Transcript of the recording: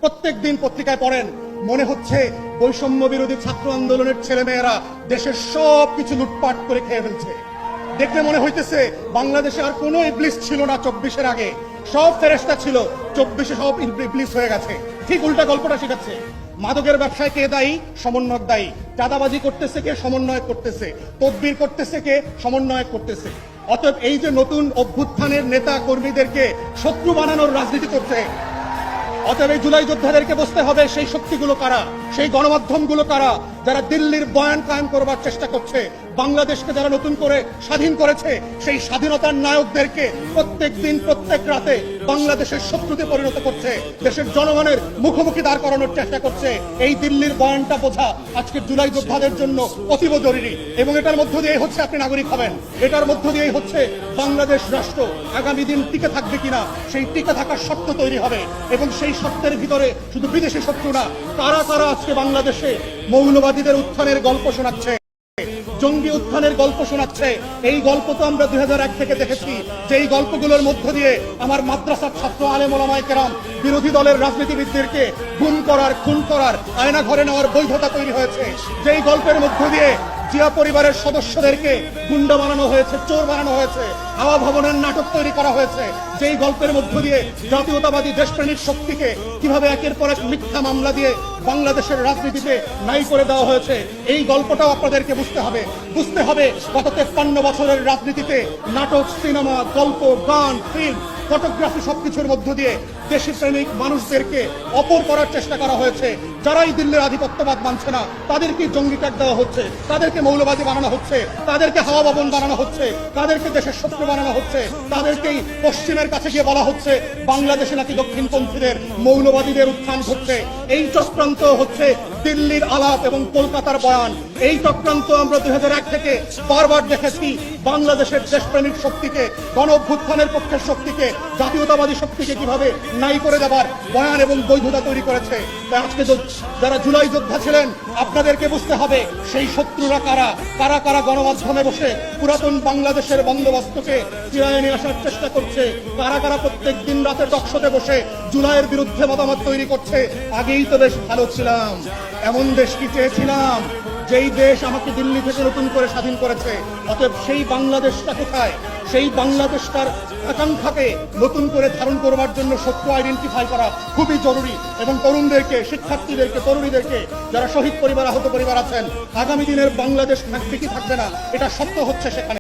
প্রত্যেক দিন পত্রিকায় পড়েন, মনে হচ্ছে বৈষম্য বিরোধী ছাত্র আন্দোলনের ছেলেমেয়েরা দেশের সব কিছু লুটপাট করে খেয়ে ফেলছে। দেখলে মনে হইতেছে বাংলাদেশে আর কোনো ইবলিস ছিল না 24-এর আগে, সব ফেরেশতা ছিল, 24-এ সব ইবলিস হয়ে গেছে। ঠিক উল্টা গল্পটা শিখাচ্ছে। মাদকের ব্যবসায় কে দায়ী? সমন্বয়ক দায়ী। চাঁদাবাজি করতেছে কে? সমন্বয়ক করতেছে। তদবির করতেছে কে? সমন্বয়ক করতেছে। অতএব এই যে নতুন অভ্যুত্থানের নেতা কর্মীদেরকে শত্রু বানানোর রাজনীতি করছে, অতএব এই জুলাই যোদ্ধাদেরকে বুঝতে হবে সেই শক্তিগুলো কারা, সেই গণমাধ্যমগুলো কারা, যারা দিল্লির বয়ান কায়েম করবার চেষ্টা করছে। বাংলাদেশকে যারা নতুন করে স্বাধীন করেছে, সেই স্বাধীনতার নায়কদেরকে প্রত্যেক দিন প্রত্যেক রাতে বাংলাদেশের শত্রুতে পরিণত করছে, দেশের জনগণের মুখোমুখি দাঁড় করানোর চেষ্টা করছে। এই দিল্লির বয়ানটা বোঝা আজকের জুলাই যোদ্ধাদের জন্য অতীব জরুরি। এবং এটার মধ্য দিয়ে হচ্ছে আপনি নাগরিক হবেন, এটার মধ্য দিয়েই হচ্ছে বাংলাদেশ রাষ্ট্র আগামী দিন টিকে থাকবে কিনা সেই টিকে থাকার শর্ত তৈরি হবে। এবং সেই শর্তের ভিতরে শুধু বিদেশি শত্রু না, কারা কারা আজকে বাংলাদেশে মৌলবাদীদের উত্থানের গল্প শোনাচ্ছে, জঙ্গি উত্থানের গল্প শোনাচ্ছে। এই গল্প তো আমরা 2001 থেকে দেখেছি, যে এই গল্পগুলোর মধ্য দিয়ে আমার মাদ্রাসার ছাত্র আলেম ওলামায়ে কেরাম বিরোধী দলের রাজনীতিবিদদেরকে গুম করার, খুন করার, আয়না ঘরে নেওয়ার বৈধতা তৈরি হয়েছে। যেই গল্পের মধ্য দিয়ে জিয়া পরিবারের সদস্যদেরকে গুন্ডা বানানো হয়েছে, চোর বানানো হয়েছে, হাওয়া ভবনের নাটক তৈরি করা হয়েছে। যেই গল্পের মধ্য দিয়ে জাতীয়তাবাদী দেশপ্রেমিক শক্তিকে কিভাবে একের পর এক মিথ্যা মামলা দিয়ে বাংলাদেশের রাজনীতিতে নাই করে দেওয়া হয়েছে, এই গল্পটাও আপনাদেরকে বুঝতে হবে। বুঝতে হবে গত 53 বছরের রাজনীতিতে নাটক, সিনেমা, গল্প, গান, ফিল্ম, ফটোগ্রাফি সবকিছুর মধ্য দিয়ে দেশপ্রেমিক মানুষদেরকে অপর করার চেষ্টা করা হয়েছে। যারাই দিল্লির আধিপত্যবাদ মানছে না, তাদেরকে জঙ্গি ট্যাগ দেওয়া হচ্ছে, তাদেরকে মৌলবাদী বানানো হচ্ছে, তাদেরকে হাওয়া ভবন বানানো হচ্ছে, তাদেরকে দেশের শত্রু বানানো হচ্ছে, তাদেরকেই পশ্চিমের কাছে গিয়ে বলা হচ্ছে বাংলাদেশে নাকি দক্ষিণপন্থীদের, মৌলবাদীদের উত্থান ঘটছে। এই চক্রান্ত হচ্ছে দিল্লির আলাপ এবং কলকাতার বয়ান। এই চক্রান্ত আমরা 2001 থেকে বারবার দেখেছি। বাংলাদেশের দেশপ্রেমিক শক্তিকে, গণ অভ্যুত্থানের পক্ষের শক্তিকে, জাতীয়তাবাদী শক্তিকে কিভাবে নাই করে দেবার বয়ান এবং বৈধতা তৈরি করেছে। তাই আজকে যারা জুলাই যোদ্ধা ছিলেন, আপনাদেরকে বুঝতে হবে সেই শত্রুরা কারা, কারা কারা গণমাধ্যমে বসে পুরাতন বাংলাদেশের বন্দোবস্তকে ফিরিয়ে নিয়ে আসার চেষ্টা করছে, কারা কারা প্রত্যেক দিন রাতে টকশোতে বসে জুলাইয়ের বিরুদ্ধে মতামত তৈরি করছে। আগেই তো বেশ ভালো ছিলাম, এমন দেশ কি চেয়েছিলাম যেই দেশ আমাকে দিল্লি থেকে নতুন করে স্বাধীন করেছে। অতএব সেই বাংলাদেশটা কোথায়? সেই বাংলাদেশটার আকাঙ্ক্ষাকে নতুন করে ধারণ করবার জন্য সত্য আইডেন্টিফাই করা খুবই জরুরি। এবং তরুণদেরকে, শিক্ষার্থীদেরকে, তরুণীদেরকে, যারা শহীদ পরিবার, আহত পরিবার আছেন, আগামী দিনের বাংলাদেশ থাকবে কি থাকবে না, এটা সত্য হচ্ছে সেখানে।